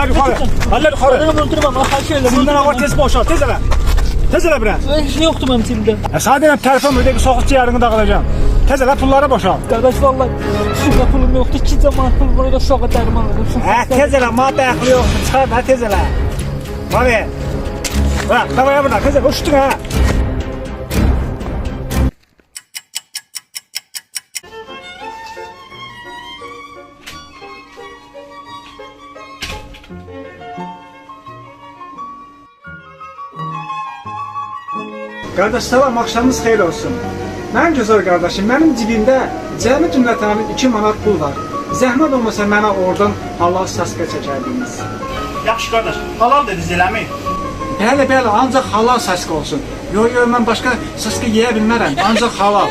Əllər yuxarı. Əllər yuxarı. Adamı öldürmem. Xahiş edirəm. Sizdən var tez boşalt. Tez elə. Tez elə biraz. Heç nə yoxdur mənim cibimdə. Sadəcə telefon ödəyib soxuq ciğərini dağılacağam. Tez elə pulları boşalt. Qardaş vallahi şurada pulum yoxdur. 2 cəman pul var da uşağa dərman alırım. Tez elə, maddə əxli yoxdur. Çıxar da tez elə. Hadi. Bırak, davaya burada. Tez elə, uçdun ha. Qardaş, salam, axşamınız xeyir olsun. Mənim gözəl qardaşım, mənim cibimdə cəmi cümlətənə 2 manat pul var. Zəhmət olmasa mənə oradan halal saska çəkərdiniz. Yaxşı qardaş, halal dediniz eləmi? Bəli, ancaq halal saska olsun. Yox, mən başqa saska yeyə bilmərəm, ancaq halal.